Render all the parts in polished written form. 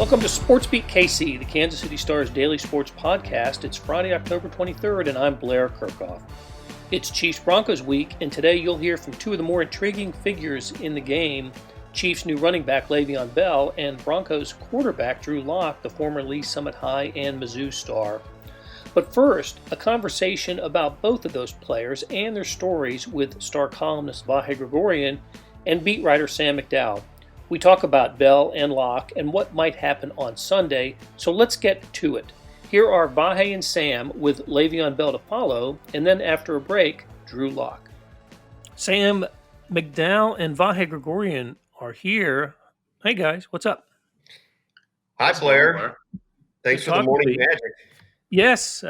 Welcome to SportsBeat KC, the Kansas City Star's daily sports podcast. It's Friday, October 23rd, and I'm Blair Kirchhoff. It's Chiefs-Broncos week, and today you'll hear from two of the more intriguing figures in the game, Chiefs' new running back Le'Veon Bell and Broncos quarterback Drew Lock, the former Lee Summit High and Mizzou star. But first, a conversation about both of those players and their stories with star columnist Vahe Gregorian and beat writer Sam Mcdowell. We talk about Bell and Lock and what might happen on Sunday, so let's get to it. Here are Vahe and Sam with Le'Veon Bell to follow, and then after a break, Drew Lock. Sam Mcdowell and Vahe Gregorian are here. Hey guys, what's up? Hi Blair. Thanks for the morning magic. Yes,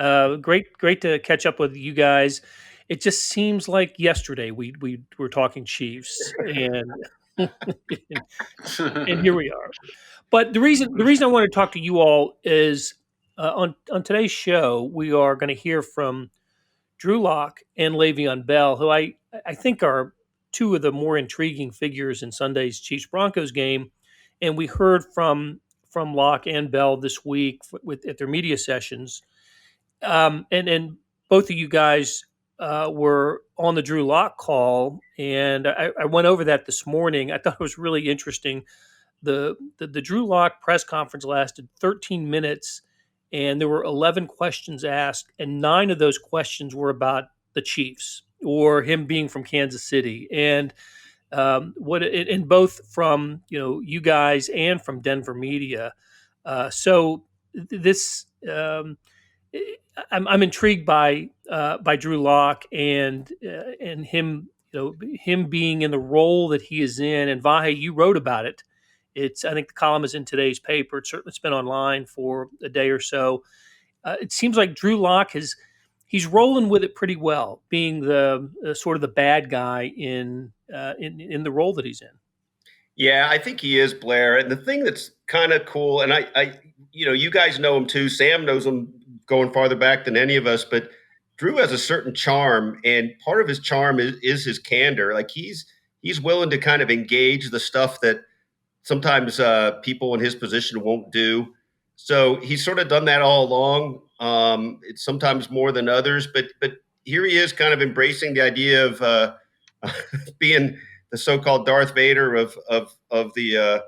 great to catch up with you guys. It just seems like yesterday we were talking Chiefs, and and here we are. But the reason I want to talk to you all is on today's show we are going to hear from Drew Lock and Le'Veon Bell, who I think are two of the more intriguing figures in Sunday's Chiefs-Broncos game, and we heard from Lock and Bell this week at their media sessions, and both of you guys were on the Drew Lock call, and I went over that this morning. I thought it was really interesting. The Drew Lock press conference lasted 13 minutes, and there were 11 questions asked, and 9 of those questions were about the Chiefs or him being from Kansas City, and both from you guys and from Denver media. So this. I'm intrigued by Drew Lock and him, him being in the role that he is in. And Vahe, you wrote about it. I think the column is in today's paper. It's been online for a day or so. It seems like Drew Lock he's rolling with it pretty well, being the sort of the bad guy in the role that he's in. Yeah, I think he is, Blair. And the thing that's kind of cool, and I you guys know him too. Sam knows him going farther back than any of us, but Drew has a certain charm, and part of his charm is his candor. Like he's willing to kind of engage the stuff that sometimes people in his position won't do. So he's sort of done that all along. It's sometimes more than others, but here he is kind of embracing the idea of being the so-called Darth Vader of the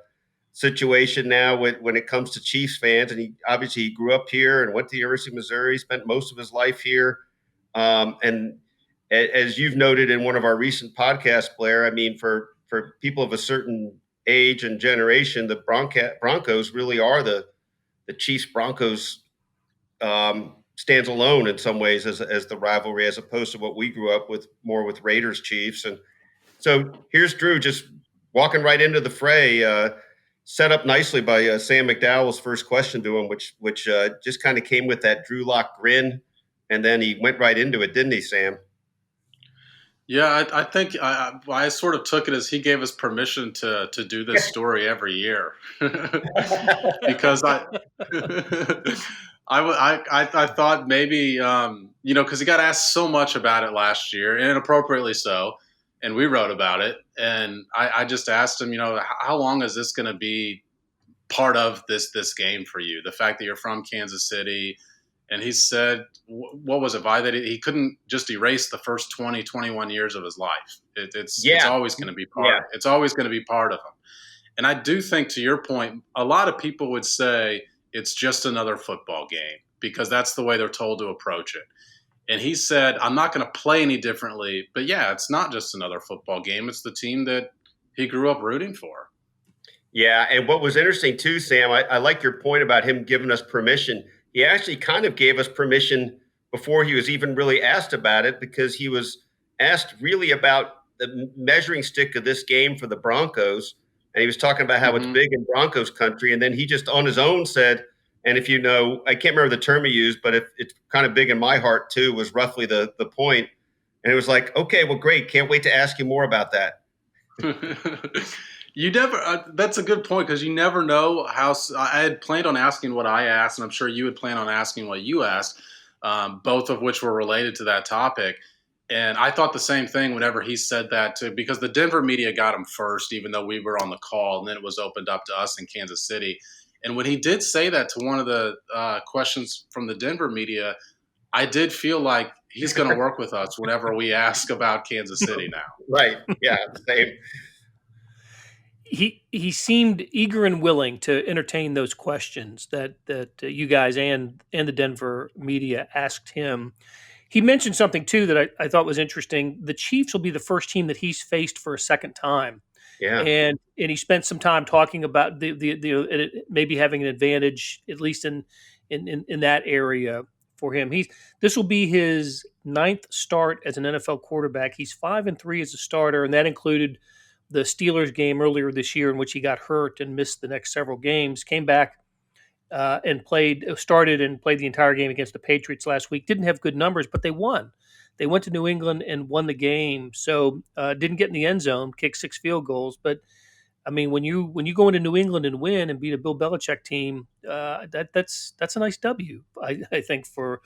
situation now when it comes to Chiefs fans. And he grew up here and went to the University of Missouri, spent most of his life here. And as you've noted in one of our recent podcasts, Blair, I mean, for people of a certain age and generation, the Broncos really are the Chiefs Broncos stands alone in some ways as the rivalry, as opposed to what we grew up with more with Raiders Chiefs. And so here's Drew just walking right into the fray, set up nicely by Sam Mcdowell's first question to him, which just kind of came with that Drew Lock grin, and then he went right into it, didn't he, Sam? Yeah, I think I sort of took it as he gave us permission to do this story every year because I thought maybe because he got asked so much about it last year, and appropriately so. And we wrote about it, and I just asked him, how long is this going to be part of this game for you? The fact that you're from Kansas City. And he said, what was it, Vi, that he couldn't just erase the first 20, 21 years of his life. It's always going to be part. Yeah. It's always going to be part of him. And I do think, to your point, a lot of people would say it's just another football game because that's the way they're told to approach it. And he said, I'm not going to play any differently. But, yeah, it's not just another football game. It's the team that he grew up rooting for. Yeah, and what was interesting too, Sam, I like your point about him giving us permission. He actually kind of gave us permission before he was even really asked about it, because he was asked really about the measuring stick of this game for the Broncos. And he was talking about how it's big in Broncos country. And then he just on his own said, and if you know, I can't remember the term he used, but it's kind of big in my heart too, was roughly the point. And it was like, okay, well, great. Can't wait to ask you more about that. You never. That's a good point, because you never know how. I had planned on asking what I asked, and I'm sure you had planned on asking what you asked, both of which were related to that topic. And I thought the same thing whenever he said that too, because the Denver media got him first, even though we were on the call, and then it was opened up to us in Kansas City. And when he did say that to one of the questions from the Denver media, I did feel like he's going to work with us whenever we ask about Kansas City now. Right. Yeah. Same. He seemed eager and willing to entertain those questions that you guys and the Denver media asked him. He mentioned something too that I thought was interesting. The Chiefs will be the first team that he's faced for a second time, Yeah. and he spent some time talking about the maybe having an advantage at least in that area for him. This will be his ninth start as an NFL quarterback. He's 5-3 as a starter, and that included the Steelers game earlier this year in which he got hurt and missed the next several games. Came back and started and played the entire game against the Patriots last week. Didn't have good numbers, but they won. They went to New England and won the game. So didn't get in the end zone, kicked 6 field goals. But I mean, when you go into New England and win and beat a Bill Belichick team, that's a nice W, I think for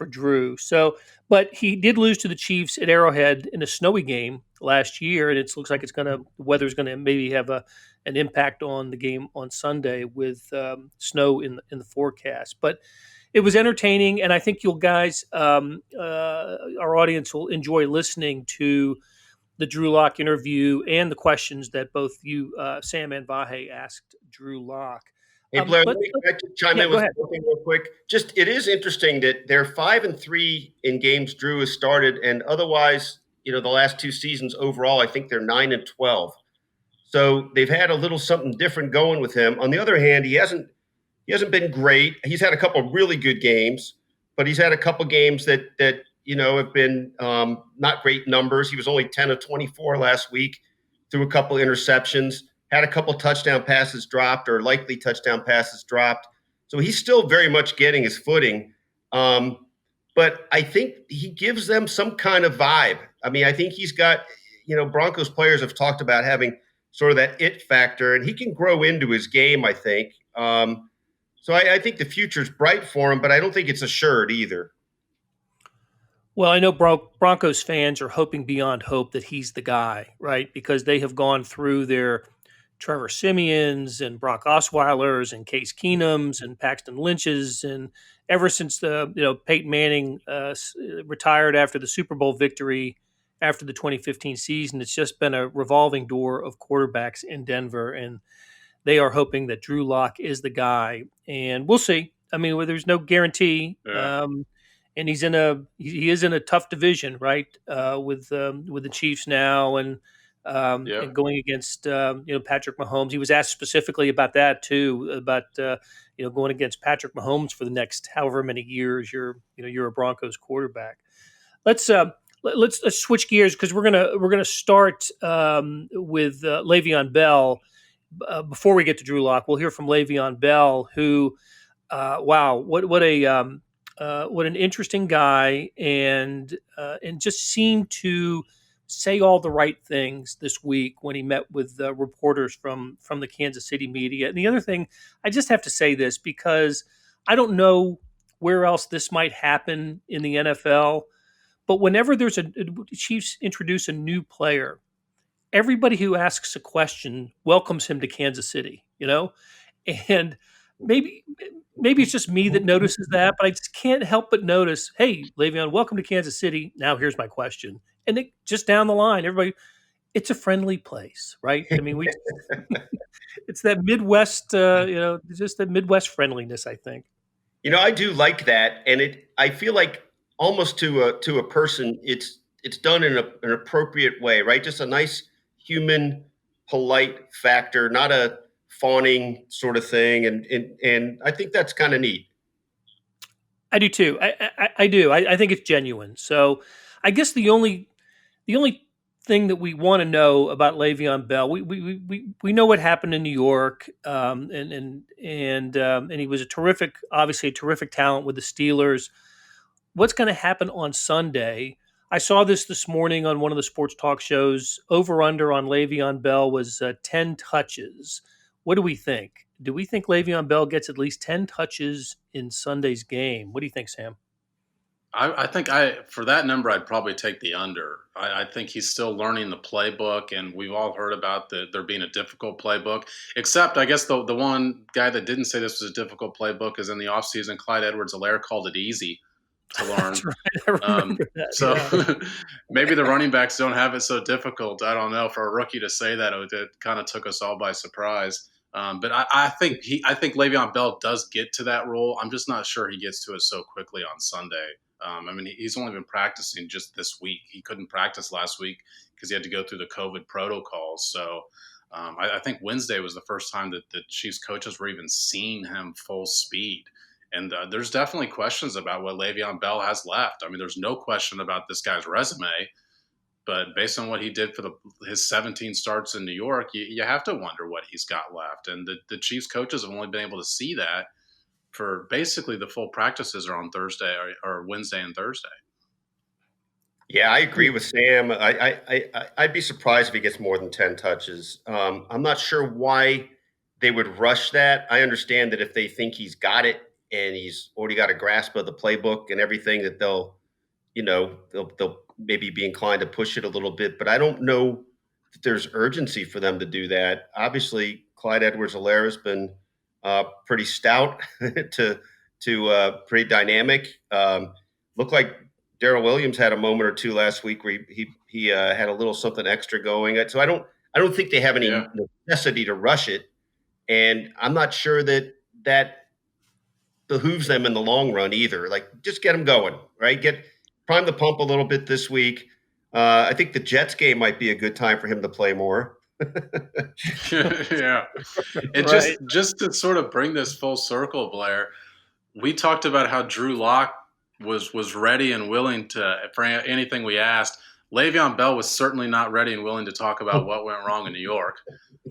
Drew. So, but he did lose to the Chiefs at Arrowhead in a snowy game last year, and it looks like the weather's going to maybe have an impact on the game on Sunday with snow in the forecast. But it was entertaining, and I think you'll guys, our audience will enjoy listening to the Drew Lock interview and the questions that both you, Sam and Vahe, asked Drew Lock. Hey, Blair, let me chime in with one thing real quick. Just, it is interesting that they're 5-3 in games Drew has started, and otherwise, the last 2 seasons overall, I think they're 9-12. So they've had a little something different going with him. On the other hand, he hasn't been great. He's had a couple of really good games, but he's had a couple games that have been not great numbers. He was only 10-24 last week, threw a couple interceptions. Had a couple touchdown passes dropped or likely touchdown passes dropped. So he's still very much getting his footing. But I think he gives them some kind of vibe. I mean, I think he's got, Broncos players have talked about having sort of that it factor, and he can grow into his game, I think. So I think the future's bright for him, but I don't think it's assured either. Well, I know Broncos fans are hoping beyond hope that he's the guy, right? Because they have gone through their Trevor Simeons and Brock Osweilers and Case Keenums and Paxton Lynch's, and ever since Peyton Manning retired after the Super Bowl victory after the 2015 season, it's just been a revolving door of quarterbacks in Denver, and they are hoping that Drew Lock is the guy, and we'll see. I mean, there's no guarantee, and he is in a tough division, right? With the Chiefs now, and going against Patrick Mahomes. He was asked specifically about that too, about going against Patrick Mahomes for the next however many years you're a Broncos quarterback. Let's switch gears because we're gonna start with Le'Veon Bell. Before we get to Drew Lock, we'll hear from Le'Veon Bell, who what an interesting guy, and just seemed to say all the right things this week when he met with reporters from the Kansas City media. And the other thing, I just have to say this because I don't know where else this might happen in the NFL, but whenever there's Chiefs introduce a new player, everybody who asks a question welcomes him to Kansas City, and maybe it's just me that notices that, but I just can't help but notice, hey, Le'Veon, welcome to Kansas City. Now here's my question. And just down the line, everybody, it's a friendly place, right? I mean, it's that Midwest, just that Midwest friendliness, I think. I do like that, and I feel like almost to a person, it's done in an appropriate way, right? Just a nice human, polite factor, not a fawning sort of thing, and I think that's kind of neat. I do too. I do. I think it's genuine. So I guess the only thing that we want to know about Le'Veon Bell, we know what happened in New York, and he was obviously a terrific talent with the Steelers. What's going to happen on Sunday? I saw this morning on one of the sports talk shows. Over under on Le'Veon Bell was 10 touches. What do we think? Do we think Le'Veon Bell gets at least 10 touches in Sunday's game? What do you think, Sam? I think for that number, I'd probably take the under. I think he's still learning the playbook, and we've all heard about there being a difficult playbook. Except, I guess the one guy that didn't say this was a difficult playbook is in the offseason, Clyde Edwards-Helaire called it easy to learn. That's right. I remember that. So yeah. maybe the running backs don't have it so difficult. I don't know. For a rookie to say that, it kind of took us all by surprise. But I think Le'Veon Bell does get to that role. I'm just not sure he gets to it so quickly on Sunday. He's only been practicing just this week. He couldn't practice last week because he had to go through the COVID protocols. So I think Wednesday was the first time that the Chiefs coaches were even seeing him full speed. And there's definitely questions about what Le'Veon Bell has left. There's no question about this guy's resume. But based on what he did for his 17 starts in New York, you have to wonder what he's got left. And the Chiefs coaches have only been able to see that for basically the full practices are on Thursday or Wednesday and Thursday. Yeah, I agree with Sam. I'd be surprised if he gets more than 10 touches. I'm not sure why they would rush that. I understand that if they think he's got it and he's already got a grasp of the playbook and everything, that they'll maybe be inclined to push it a little bit. But I don't know that there's urgency for them to do that. Obviously, Clyde Edwards-Helaire has been pretty stout to pretty dynamic. Looked like Darrell Williams had a moment or two last week where he had a little something extra going. So I don't think they have any necessity to rush it, and I'm not sure that behooves them in the long run either. Like, just get them going, right? Prime the pump a little bit this week. I think the Jets game might be a good time for him to play more. Yeah. And Right. just to sort of bring this full circle, Blair, we talked about how Drew Lock was ready and willing for anything we asked. Le'Veon Bell was certainly not ready and willing to talk about what went wrong in New York.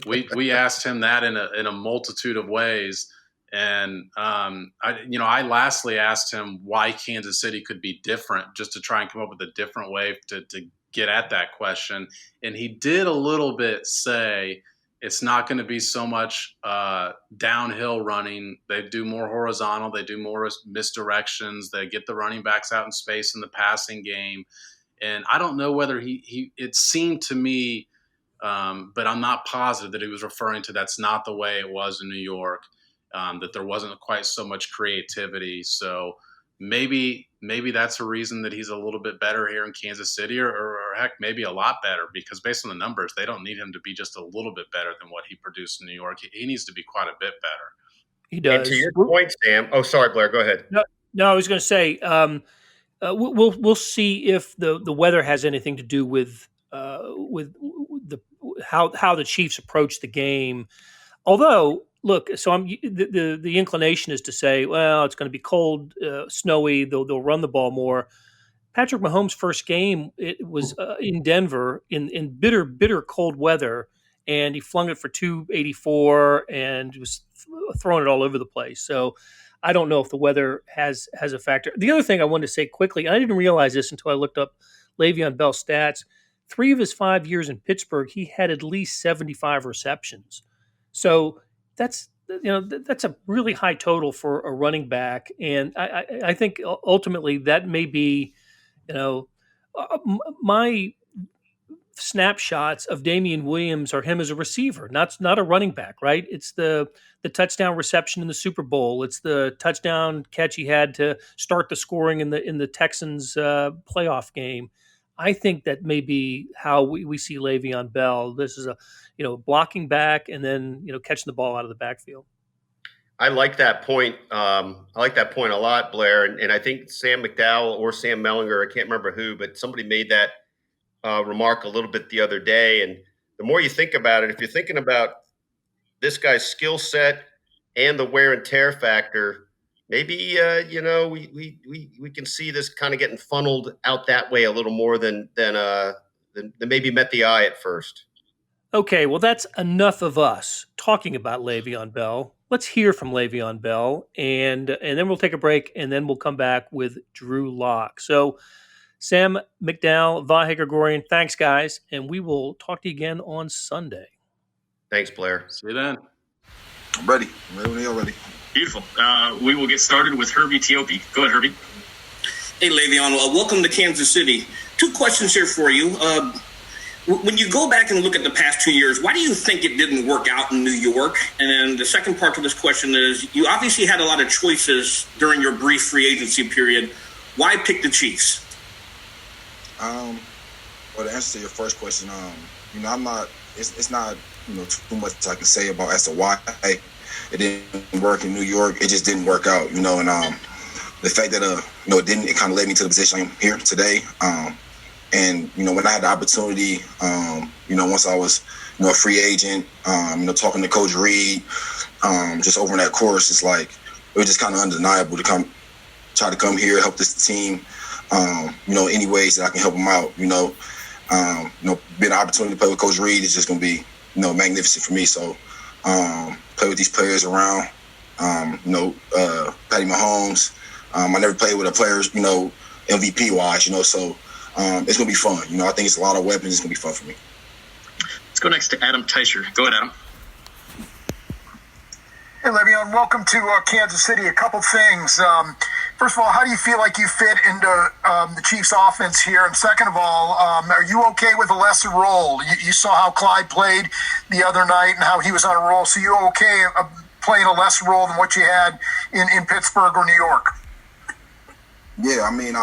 We asked him that in a multitude of ways. And I lastly asked him why Kansas City could be different, just to try and come up with a different way to get at that question. And he did a little bit say it's not going to be so much downhill running. They do more horizontal. They do more misdirections. They get the running backs out in space in the passing game. And I don't know whether it seemed to me, but I'm not positive that he was referring to that's not the way it was in New York. That there wasn't quite so much creativity. So maybe that's a reason that he's a little bit better here in Kansas City, or heck, maybe a lot better, because based on the numbers, they don't need him to be just a little bit better than what he produced in New York. He needs to be quite a bit better. He does. And to your point, Sam. Oh, sorry, Blair. Go ahead. No, I was going to say we'll see if the weather has anything to do with the how the Chiefs approach the game. Although, look, so the inclination is to say, well, it's going to be cold, snowy. They'll run the ball more. Patrick Mahomes' first game, it was in Denver in bitter cold weather, and he flung it for 284 and was throwing it all over the place. So I don't know if the weather has a factor. The other thing I wanted to say quickly, and I didn't realize this until I looked up Le'Veon Bell's stats. 3 of his 5 years in Pittsburgh, he had at least 75 receptions. So that's a really high total for a running back, and I think ultimately that may be, my snapshots of Damian Williams are him as a receiver, not a running back, right? It's the touchdown reception in the Super Bowl. It's the touchdown catch he had to start the scoring in the Texans playoff game. I think that may be how we see Le'Veon Bell. This is a blocking back and then catching the ball out of the backfield. I like that point. I like that point a lot, Blair. And I think Sam Mcdowell or Sam Mellinger, I can't remember who, but somebody made that remark a little bit the other day. And the more you think about it, if you're thinking about this guy's skill set and the wear and tear factor, maybe we can see this kind of getting funneled out that way a little more than maybe met the eye at first. Okay, well, that's enough of us talking about Le'Veon Bell. Let's hear from Le'Veon Bell, and then we'll take a break, and then we'll come back with Drew Lock. So, Sam McDowell, Vahe Gregorian, thanks, guys, and we will talk to you again on Sunday. Thanks, Blair. See you then. I'm ready. I'm ready when you're ready. Beautiful. We will get started with Herbie Teope. Go ahead, Herbie. Hey, Le'Veon, welcome to Kansas City. 2 questions here for you. When you go back and look at the past 2 years, why do you think it didn't work out in New York? And then the second part to this question is, you obviously had a lot of choices during your brief free agency period. Why pick the Chiefs? Well, to answer your first question, I'm not. It's not too much I can say about as to why it didn't work in New York. It just didn't work out, and the fact that it kind of led me to the position I'm here today. And when I had the opportunity, once I was a free agent, talking to Coach Reed, just over in that course, it's like it was just kind of undeniable to try to come here, help this team, any ways that I can help them out. Being an opportunity to play with Coach Reed is just going to be magnificent for me. So play with these players around, Patty Mahomes. I never played with a player, MVP wise, so it's going to be fun. I think it's a lot of weapons. It's going to be fun for me. Let's go next to Adam Teicher. Go ahead, Adam. Hey, Le'Veon, welcome to Kansas City. A couple things. First of all, how do you feel like you fit into the Chiefs' offense here? And second of all, are you okay with a lesser role? You saw how Clyde played the other night and how he was on a roll. So you okay playing a less role than what you had in Pittsburgh or New York? Yeah, I mean,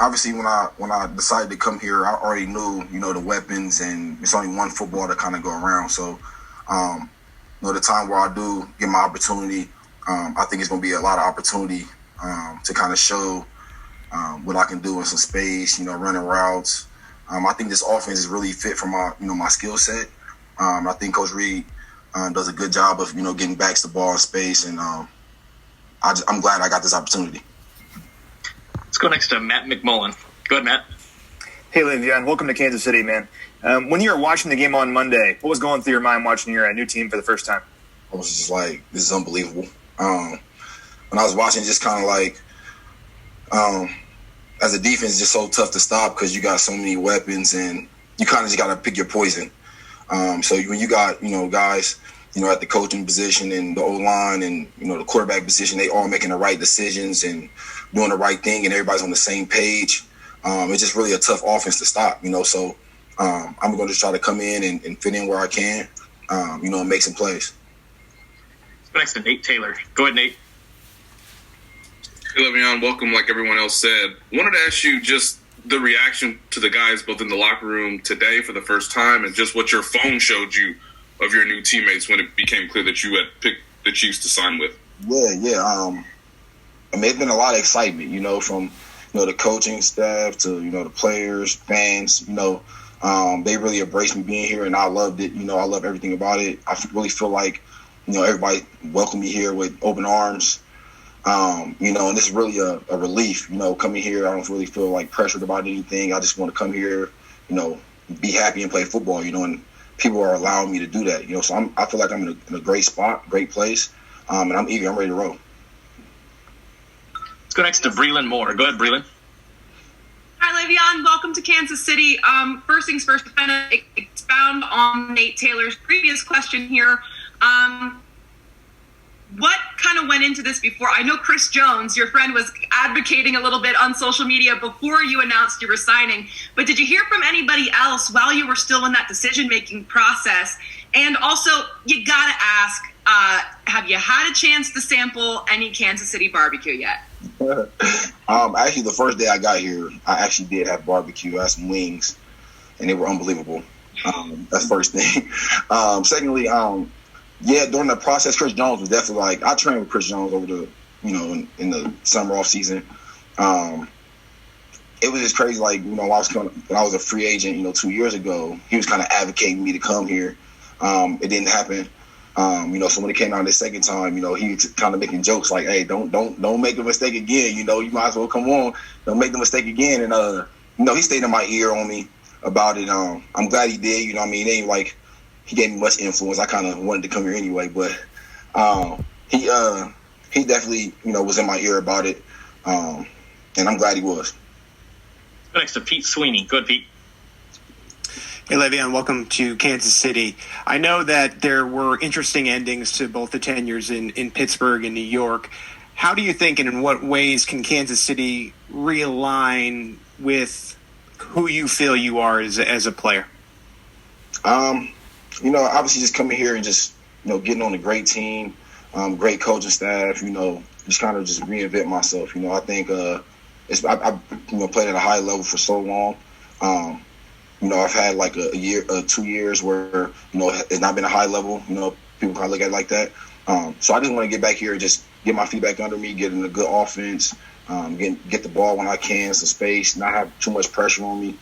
obviously when I decided to come here, I already knew, the weapons, and it's only one football to kind of go around. So, the time where I do get my opportunity, I think it's going to be a lot of opportunity to kind of show what I can do in some space, running routes. I think this offense is really fit for my skill set. I think Coach Reed does a good job of, getting backs the ball in space, and I'm glad I got this opportunity. Let's go next to Matt McMullen. Go ahead, Matt. Hey, Le'Veon. Welcome to Kansas City, man. When you were watching the game on Monday, what was going through your mind watching your new team for the first time? I was just like, this is unbelievable. When I was watching, just kind of like, as a defense, it's just so tough to stop because you got so many weapons and you kind of just got to pick your poison. So when you got, guys, at the coaching position and the O-line and, the quarterback position, they all making the right decisions and doing the right thing and everybody's on the same page. It's just really a tough offense to stop, So I'm going to just try to come in and fit in where I can, and make some plays. Let's go next to Nate Taylor. Go ahead, Nate. Hey, Le'Veon, welcome. Like everyone else said, wanted to ask you just the reaction to the guys both in the locker room today for the first time and just what your phone showed you of your new teammates when it became clear that you had picked the Chiefs to sign with. Yeah. I mean, it's been a lot of excitement, from, the coaching staff to, the players, fans, they really embraced me being here and I loved it. I love everything about it. I really feel like, everybody welcomed me here with open arms. And this is really a relief, coming here. I don't really feel like pressured about anything. I just want to come here, be happy and play football, and people are allowing me to do that, so I feel like I'm in a great spot, great place, and I'm eager. I'm ready to roll. Let's go next to Breland Moore. Go ahead, Breland. Hi, Le'Veon. Welcome to Kansas City. First things first, kind of expound on Nate Taylor's previous question here. What kind of went into this before? I know Chris Jones, your friend, was advocating a little bit on social media before you announced you were signing. But did you hear from anybody else while you were still in that decision-making process? And also, you got to ask, have you had a chance to sample any Kansas City barbecue yet? Actually, the first day I got here, I actually did have barbecue. I had some wings, and they were unbelievable. That's first thing. Secondly, during the process, Chris Jones was definitely like, I trained with Chris Jones over the, in the summer off season. It was just crazy. Like, when I was a free agent, 2 years ago, he was kind of advocating me to come here. It didn't happen. So when it came out the second time, he was kind of making jokes like, hey, don't make the mistake again. You might as well come on. Don't make the mistake again. And, he stayed in my ear on me about it. I'm glad he did. It ain't like he gave me much influence. I kind of wanted to come here anyway, but he definitely, was in my ear about it. And I'm glad he was. Next to Pete Sweeney. Go ahead, Pete. Hey, Le'Veon, welcome to Kansas City. I know that there were interesting endings to both the tenures in Pittsburgh and New York. How do you think and in what ways can Kansas City realign with who you feel you are as a player? Obviously just coming here and just, getting on a great team, great coaching staff, just kind of just reinvent myself. I think I've played at a high level for so long. I've had like a year, 2 years where, it's not been a high level, people kind of look at it like that. So I just want to get back here and just get my feet back under me, get in a good offense, get the ball when I can, some space, not have too much pressure on me,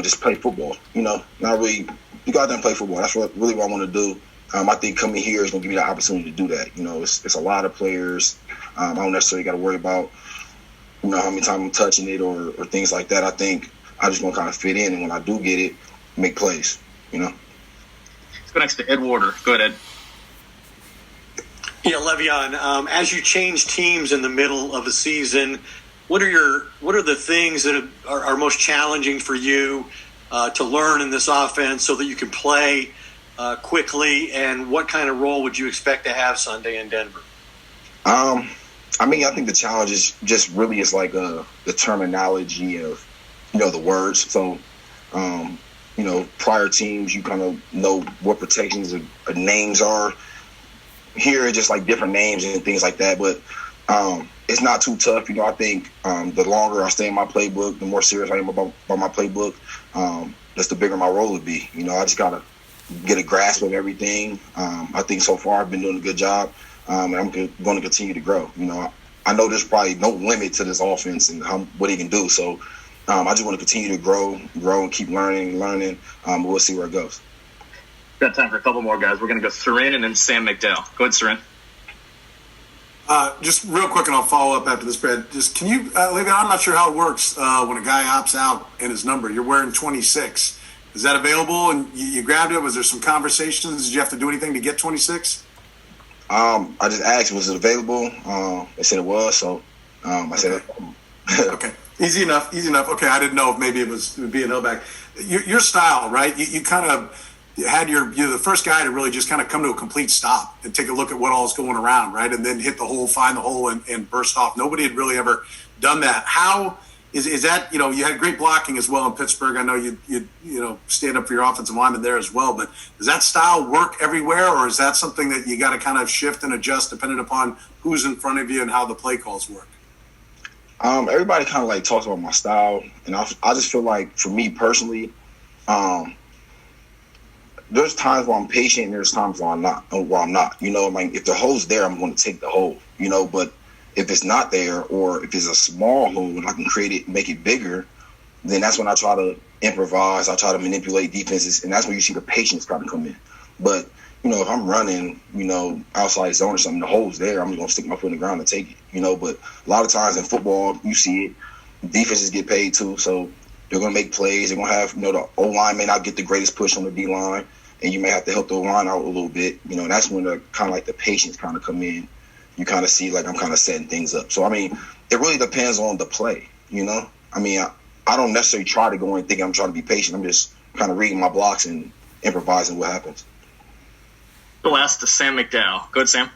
just play football, not really, you go out there and play football. That's really what I want to do. I think coming here is going to give me the opportunity to do that. It's a lot of players. I don't necessarily got to worry about, how many times I'm touching it or things like that. I think I just want to kind of fit in, and when I do get it, make plays, Let's go next to Ed Warder. Go ahead, Ed. Yeah, Le'Veon, as you change teams in the middle of a season, what are the things that are most challenging for you to learn in this offense so that you can play quickly, and what kind of role would you expect to have Sunday in Denver? I think the challenge is just really is like the terminology of, the words. So, prior teams, you kind of know what protections of names are. Here, it's just like different names and things like that. But it's not too tough. I think the longer I stay in my playbook, the more serious I am about my playbook, just the bigger my role would be. I just got to get a grasp of everything. I think so far I've been doing a good job, and I'm going to continue to grow. I know there's probably no limit to this offense and what he can do. So I just want to continue to grow and keep learning. We'll see where it goes. Got time for a couple more guys. We're going to go Sarin and then Sam Mcdowell. Go ahead, Sarin. Just real quick, and I'll follow up after this, Brad. Just can you, Le'Veon, I'm not sure how it works when a guy opts out in his number. You're wearing 26. Is that available? And you grabbed it? Was there some conversations? Did you have to do anything to get 26? I just asked, was it available? They said it was, so I said okay. Easy enough. Okay, I didn't know if maybe it would be an L-back. Your style, right? You kind of had you're the first guy to really just kind of come to a complete stop and take a look at what all is going around, right? And then hit the hole, find the hole, and burst off. Nobody had really ever done that. How is that? You had great blocking as well in Pittsburgh. I know you stand up for your offensive lineman there as well. But does that style work everywhere, or is that something that you got to kind of shift and adjust depending upon who's in front of you and how the play calls work? Everybody kind of like talks about my style, and I just feel like for me personally, there's times where I'm patient and there's times where I'm not. If the hole's there, I'm going to take the hole, but if it's not there, or if it's a small hole and I can create it, make it bigger, then that's when I try to improvise. I try to manipulate defenses, and that's when you see the patience kind of come in. But, if I'm running, outside zone or something, the hole's there, I'm just going to stick my foot in the ground and take it, But a lot of times in football, you see it, defenses get paid too, so they're going to make plays. They're going to have, the O-line may not get the greatest push on the D-line, and you may have to help the O-line out a little bit. And that's when the kind of like the patience kind of come in. You kind of see like I'm kind of setting things up. So, it really depends on the play, I don't necessarily try to go in thinking I'm trying to be patient. I'm just kind of reading my blocks and improvising what happens. The last to Sam McDowell. Go ahead, Sam.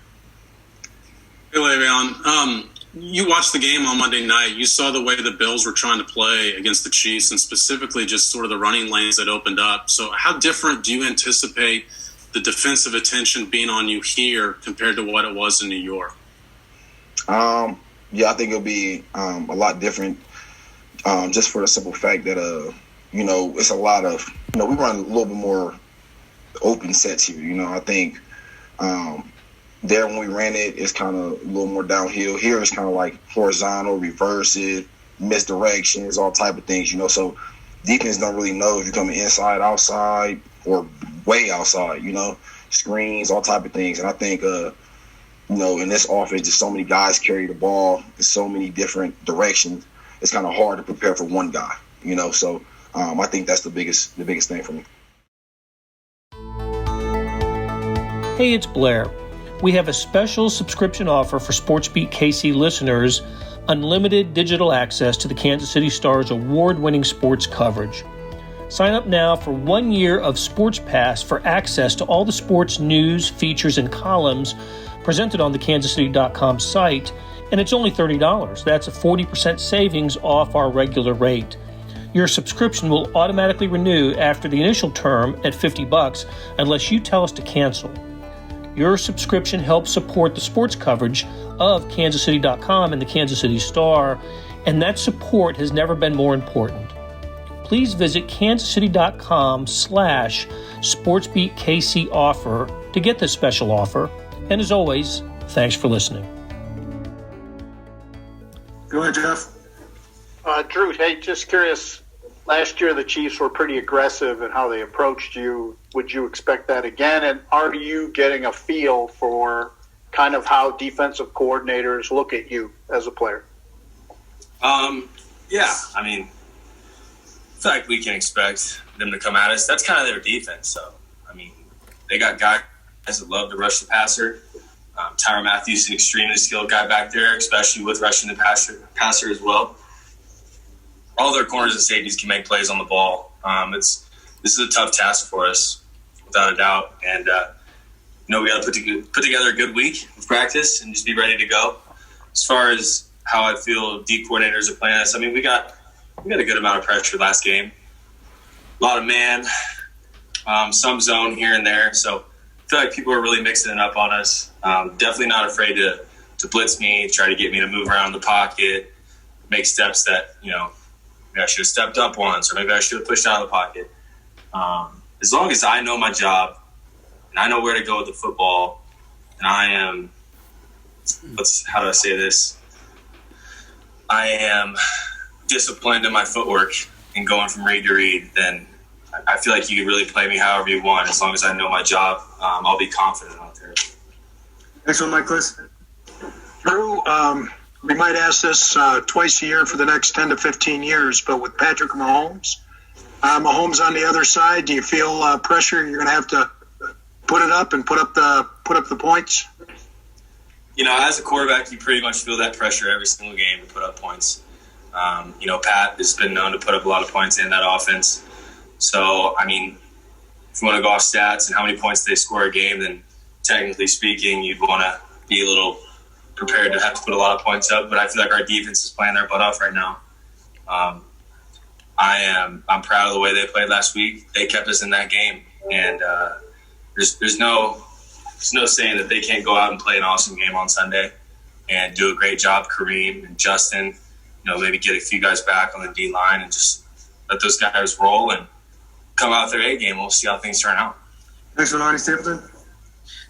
Hey, Le'Veon. You watched the game on Monday night. You saw the way the Bills were trying to play against the Chiefs, and specifically just sort of the running lanes that opened up. So how different do you anticipate the defensive attention being on you here compared to what it was in New York? I think it'll be a lot different, just for the simple fact that, it's a lot of, we run a little bit more open sets here. I think there when we ran it, it's kind of a little more downhill. Here it's kind of like horizontal, reverse it, misdirections, all type of things, So defense don't really know if you're coming inside, outside, or way outside, screens, all type of things. And I think, in this offense, there's so many guys carry the ball in so many different directions. It's kind of hard to prepare for one guy, So I think that's the biggest thing for me. Hey, it's Blair. We have a special subscription offer for SportsBeat KC listeners, unlimited digital access to the Kansas City Star's award-winning sports coverage. Sign up now for 1 year of Sports Pass for access to all the sports news, features, and columns presented on the kansascity.com site, and it's only $30. That's a 40% savings off our regular rate. Your subscription will automatically renew after the initial term at $50 unless you tell us to cancel. Your subscription helps support the sports coverage of kansascity.com and the Kansas City Star, and that support has never been more important. Please visit kansascity.com/SportsBeat KC offer to get this special offer. And as always, thanks for listening. Go ahead, Jeff. Drew, hey, just curious. Last year, the Chiefs were pretty aggressive in how they approached you. Would you expect that again? And are you getting a feel for kind of how defensive coordinators look at you as a player? Yeah, I mean, I feel like we can expect them to come at us. That's kind of their defense. So, I mean, they got guys that love to rush the passer. Tyrann Mathieu is an extremely skilled guy back there, especially with rushing the passer as well. All their corners and safeties can make plays on the ball. This is a tough task for us, without a doubt. And we got to put together a good week of practice and just be ready to go. As far as how I feel D coordinators are playing us, I mean, we got a good amount of pressure last game. A lot of man, some zone here and there. So I feel like people are really mixing it up on us. Definitely not afraid to blitz me, try to get me to move around the pocket, make steps that, maybe I should have stepped up once, or maybe I should have pushed out of the pocket. As long as I know my job and I know where to go with the football, and I am, how do I say this? I am disciplined in my footwork and going from read to read, then I feel like you can really play me however you want. As long as I know my job, I'll be confident out there. Next one, Mike, please. Drew, we might ask this twice a year for the next 10 to 15 years, but with Patrick Mahomes on the other side, do you feel pressure? You're going to have to put it up and put up the points? As a quarterback, you pretty much feel that pressure every single game to put up points. Pat has been known to put up a lot of points in that offense. So, I mean, if you want to go off stats and how many points they score a game, then technically speaking, you'd want to be a little prepared to have to put a lot of points up. But I feel like our defense is playing their butt off right now. I'm proud of the way they played last week. They kept us in that game, and there's no saying that they can't go out and play an awesome game on Sunday and do a great job. Kareem and Justin, maybe get a few guys back on the D line and just let those guys roll and come out their A game. We'll see how things turn out. Next one, Arnie Stapleton.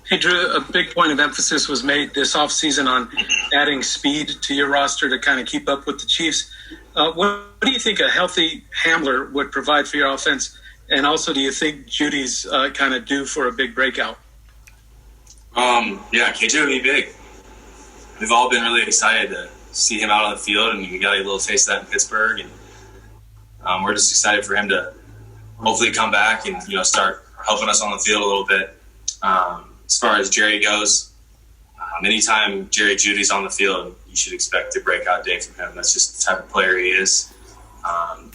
Hey, Drew, a big point of emphasis was made this offseason on adding speed to your roster to kind of keep up with the Chiefs. What do you think a healthy Hamler would provide for your offense? And also, do you think Judy's kind of due for a big breakout? Yeah, KJ would be big. We've all been really excited to see him out on the field, and we got a little taste of that in Pittsburgh. And we're just excited for him to hopefully come back and, start helping us on the field a little bit. As far as Jerry goes, anytime Jerry Judy's on the field, you should expect a breakout day from him. That's just the type of player he is.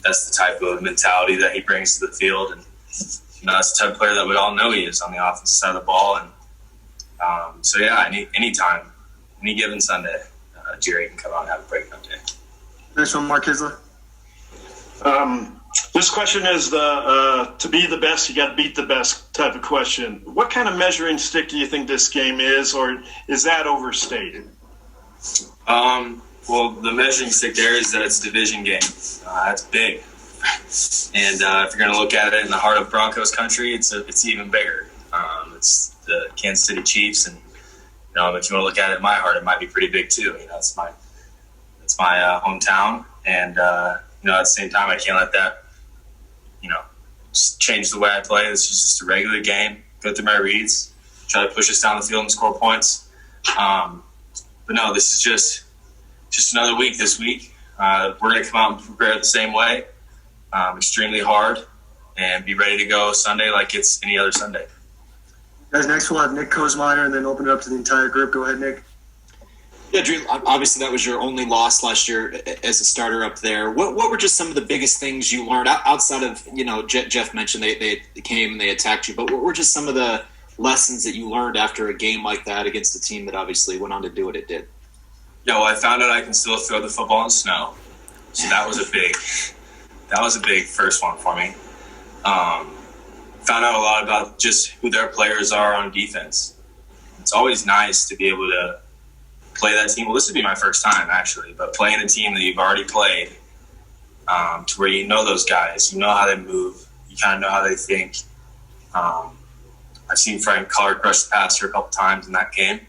That's the type of mentality that he brings to the field. And, that's the type of player that we all know he is on the offensive side of the ball. And anytime, any given Sunday, Jerry can come out and have a breakout day. Next one, Mark Kisler. This question is to be the best, you got to beat the best type of question. What kind of measuring stick do you think this game is, or is that overstated? Well, the measuring stick there is that it's a division game. That's big. And if you're going to look at it in the heart of Broncos country, it's even bigger. It's the Kansas City Chiefs, and if you want to look at it in my heart, it might be pretty big too. It's my hometown, and at the same time, I can't let that change the way I play. This is just a regular game. Go through my reads, try to push us down the field and score points. But no, this is just another week. This week, we're going to come out and prepare the same way, extremely hard, and be ready to go Sunday like it's any other Sunday. Guys, next we'll have Nick Kozminer, and then open it up to the entire group. Go ahead, Nick. Yeah, Drew, obviously that was your only loss last year as a starter up there. What were just some of the biggest things you learned outside of, Jeff mentioned they came and they attacked you, but what were just some of the lessons that you learned after a game like that against a team that obviously went on to do what it did? Yeah, well, I found out I can still throw the football in snow. So that was a big first one for me. Found out a lot about just who their players are on defense. It's always nice to be able to play that team. Well, this would be my first time, actually, but playing a team that you've already played to where you know those guys, you know how they move, you kind of know how they think. I've seen Frank Clark rush the passer a couple times in that game.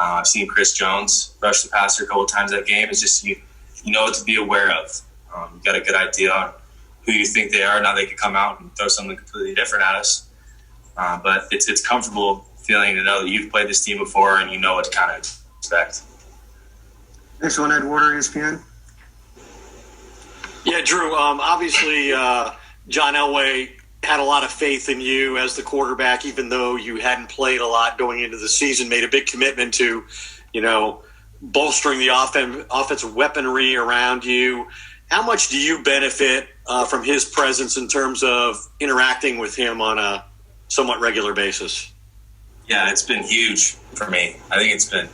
I've seen Chris Jones rush the passer a couple times that game. It's just you know what to be aware of. You got a good idea on who you think they are. Now they could come out and throw something completely different at us. But it's comfortable feeling to know that you've played this team before and you know what to kind of expect. Next one, Ed Warder, ESPN. Yeah, Drew, obviously John Elway had a lot of faith in you as the quarterback, even though you hadn't played a lot going into the season, made a big commitment to, bolstering the offensive weaponry around you. How much do you benefit from his presence in terms of interacting with him on a somewhat regular basis? Yeah, it's been huge for me. I think it's been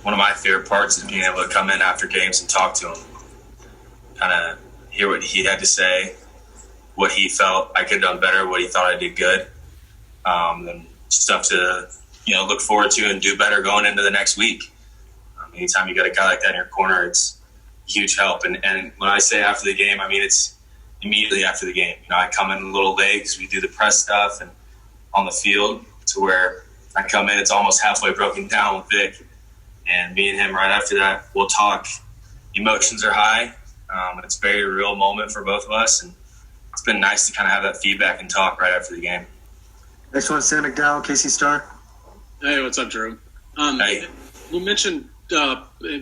one of my favorite parts is being able to come in after games and talk to him, kind of hear what he had to say, what he felt I could have done better, what he thought I did good, and stuff to look forward to and do better going into the next week. Anytime you got a guy like that in your corner, it's a huge help. And when I say after the game, I mean it's immediately after the game. I come in a little late because we do the press stuff and on the field to where I come in, it's almost halfway broken down with Vic. And me and him right after that, we'll talk. Emotions are high. It's a very real moment for both of us. And it's been nice to kind of have that feedback and talk right after the game. Next one, Sam McDowell, KC Star. Hey, what's up, Drew? Hey. You mentioned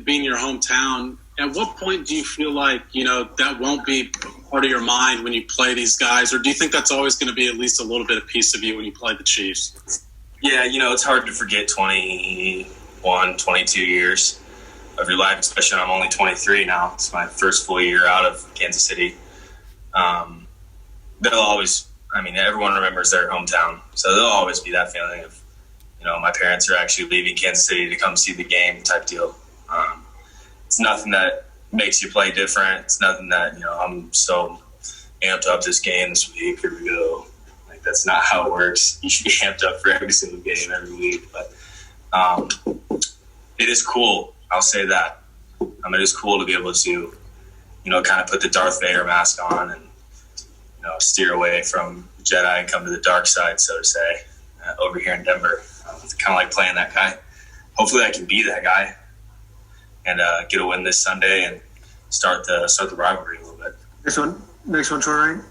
being your hometown. At what point do you feel like, that won't be part of your mind when you play these guys? Or do you think that's always going to be at least a little bit of piece of you when you play the Chiefs? Yeah, it's hard to forget 21, 22 years of your life, especially when I'm only 23 now. It's my first full year out of Kansas City. They'll always, everyone remembers their hometown. So there'll always be that feeling of, my parents are actually leaving Kansas City to come see the game type deal. It's nothing that makes you play different. It's nothing that, I'm so amped up this game this week. Here we go. Like, that's not how it works. You should be amped up for every single game every week. But it is cool. I'll say that. It is cool to be able to, kind of put the Darth Vader mask on and, steer away from Jedi and come to the dark side, so to say, over here in Denver. It's kind of like playing that guy. Hopefully I can be that guy and get a win this Sunday and start the rivalry a little bit. Next one, Troy Ryan.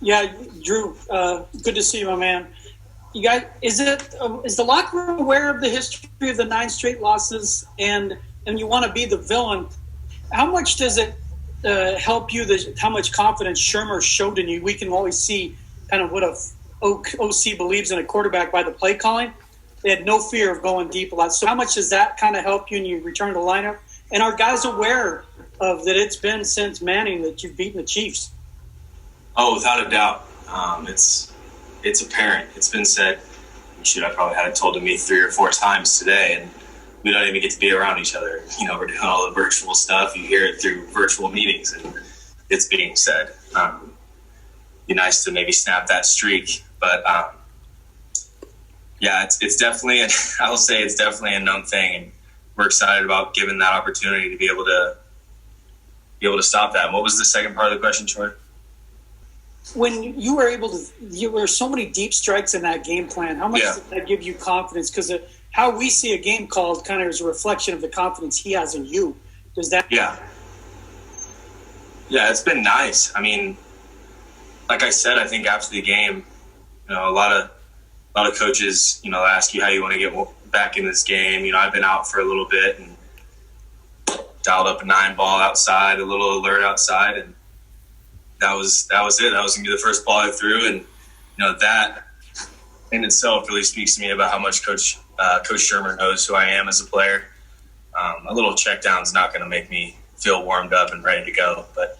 Yeah, Drew, good to see you, my man. You guys, is the locker room aware of the history of the 9 straight losses and you want to be the villain? How much does it help you, how much confidence Shermer showed in you? We can always see kind of what a OC believes in a quarterback by the play calling. They had no fear of going deep a lot. So how much does that kind of help you when you return to the lineup? And are guys aware of that it's been since Manning that you've beaten the Chiefs? Oh, without a doubt. It's apparent. It's been said. Shoot, I probably had it told to me 3 or 4 times today, and we don't even get to be around each other. We're doing all the virtual stuff. You hear it through virtual meetings, and it's being said. Be nice to maybe snap that streak, but yeah, it's definitely. I will say it's definitely a known thing, and we're excited about giving that opportunity to be able to stop that. And what was the second part of the question, Troy? When you were so many deep strikes in that game plan. How much did that give you confidence? Because how we see a game called kind of is a reflection of the confidence he has in you. Does that? Yeah, it's been nice. Like I said, I think after the game, a lot of coaches, ask you how you want to get back in this game. I've been out for a little bit and dialed up a 9 ball outside, a little alert outside, and that was it. That was gonna be the first ball I threw, and that in itself really speaks to me about how much Coach Shermer knows who I am as a player. A little check down is not going to make me feel warmed up and ready to go, but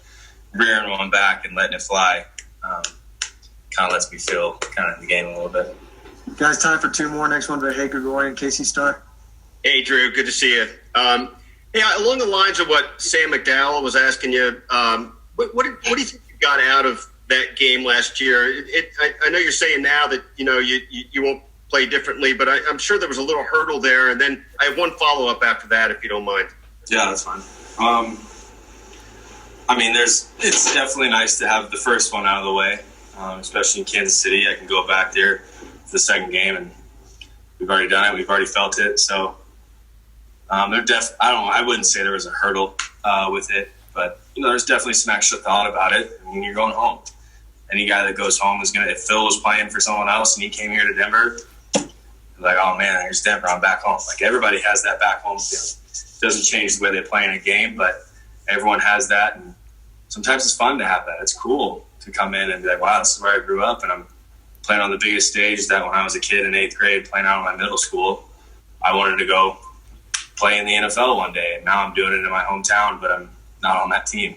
rearing one back and letting it fly kind of lets me feel kind of in the game a little bit. Guys, time for two more. Next one by Hager Goy and KC Star. Hey, Drew. Good to see you. Yeah, along the lines of what Sam Mcdowell was asking you, what do you think you got out of that game last year? I know you're saying now that you won't play differently, but I'm sure there was a little hurdle there. And then I have one follow-up after that, if you don't mind. Yeah, that's fine. It's definitely nice to have the first one out of the way, especially in Kansas City. I can go back there for the second game, and we've already done it. We've already felt it. So I wouldn't say there was a hurdle with it, but there's definitely some extra thought about it. I mean, you're going home. Any guy that goes home is if Phil was playing for someone else and he came here to Denver, like, oh man, here's Denver, I'm back home. Like, everybody has that back home feeling. It doesn't change the way they play in a game, but everyone has that, and sometimes it's fun to have that. It's cool to come in and be like, wow, this is where I grew up, and I'm playing on the biggest stage that when I was a kid in 8th grade playing out in my middle school, I wanted to go play in the NFL one day, and now I'm doing it in my hometown, but I'm not on that team.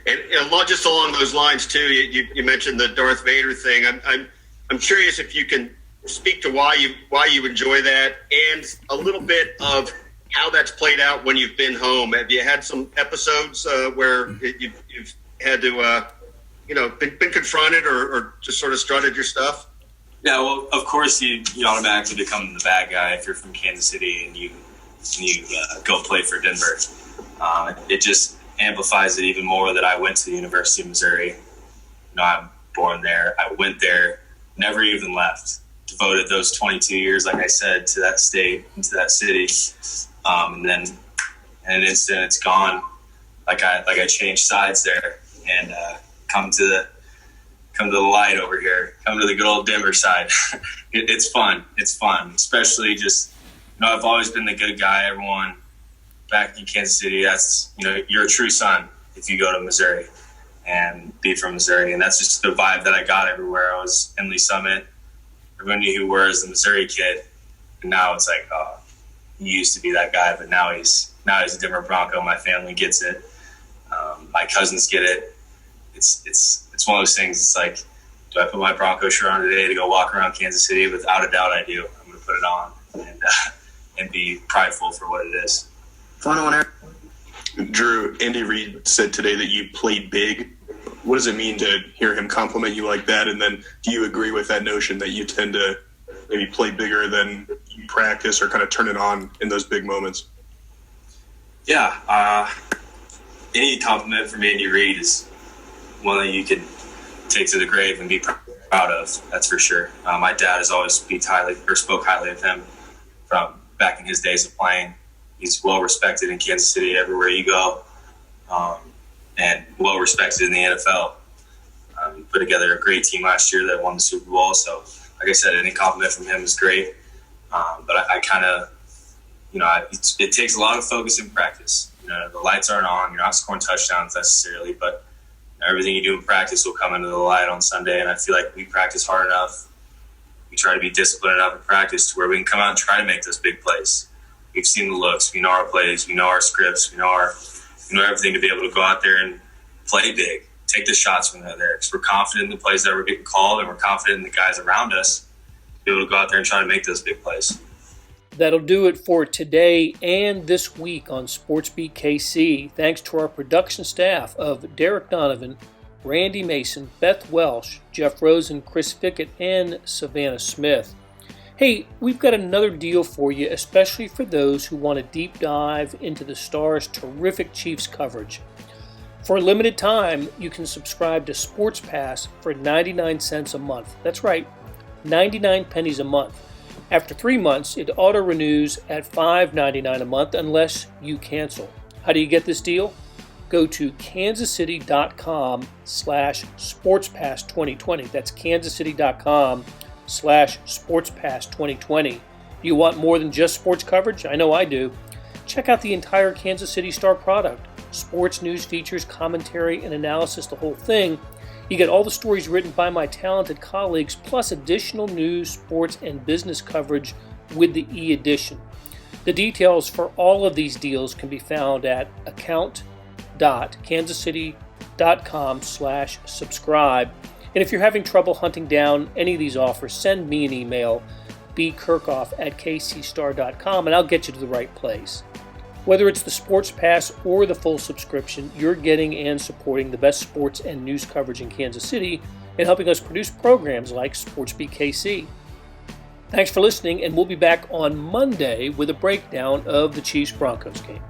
And just along those lines too, you mentioned the Darth Vader thing. I'm curious if you can speak to why you enjoy that, and a little bit of how that's played out when you've been home. Have you had some episodes where you've had to been confronted or just sort of strutted your stuff? Yeah, well, of course you automatically become the bad guy if you're from Kansas City and you go play for Denver. It just amplifies it even more that I went to the University of Missouri. I'm born there. I went there, never even left. Devoted those 22 years, like I said, to that state and to that city. And then in an instant, it's gone. Like I changed sides there and come to the light over here. Come to the good old Denver side. It's fun. It's fun, especially just I've always been the good guy. Everyone back in Kansas City, that's you're a true son if you go to Missouri and be from Missouri, and that's just the vibe that I got everywhere. I was in Lee Summit. Everyone knew who we were as the Missouri kid, and now it's like, oh, he used to be that guy, but now he's a Denver Bronco. My family gets it. My cousins get it. It's one of those things. It's like, do I put my Bronco shirt on today to go walk around Kansas City? Without a doubt, I do. I'm going to put it on and be prideful for what it is. Final one here. Drew, Andy Reid said today that you played big. What does it mean to hear him compliment you like that? And then do you agree with that notion that you tend to maybe play bigger than you practice or kind of turn it on in those big moments? Yeah. Any compliment from Andy Reid is one that you can take to the grave and be proud of. That's for sure. My dad has always spoke highly of him from back in his days of playing. He's well respected in Kansas City everywhere you go, and well respected in the NFL. He put together a great team last year that won the Super Bowl. So, like I said, any compliment from him is great. But I kind of, it takes a lot of focus in practice. The lights aren't on. You're not scoring touchdowns necessarily, but everything you do in practice will come into the light on Sunday. And I feel like we practice hard enough. We try to be disciplined enough in practice to where we can come out and try to make those big plays. We've seen the looks. We know our plays. We know our scripts. We know everything to be able to go out there and play big, take the shots when they're there. Because we're confident in the plays that we're getting called, and we're confident in the guys around us to be able to go out there and try to make those big plays. That'll do it for today and this week on SportsBeat KC. Thanks to our production staff of Derek Donovan, Randy Mason, Beth Welsh, Jeff Rosen, Chris Fickett, and Savannah Smith. Hey, we've got another deal for you, especially for those who want a deep dive into the Stars' terrific Chiefs coverage. For a limited time, you can subscribe to Sports Pass for 99 cents a month. That's right, 99 pennies a month. After 3 months, it auto-renews at $5.99 a month unless you cancel. How do you get this deal? Go to kansascity.com/sportspass2020. That's kansascity.com/sportspass2020. You want more than just sports coverage? I know I do. Check out the entire Kansas City Star product. Sports news, features, commentary, and analysis, the whole thing. You get all the stories written by my talented colleagues, plus additional news, sports, and business coverage with the e-edition. The details for all of these deals can be found at account.kansascity.com/subscribe. And if you're having trouble hunting down any of these offers, send me an email, bkirkhoff@kcstar.com, and I'll get you to the right place. Whether it's the Sports Pass or the full subscription, you're getting and supporting the best sports and news coverage in Kansas City and helping us produce programs like SportsBeat KC. Thanks for listening, and we'll be back on Monday with a breakdown of the Chiefs-Broncos game.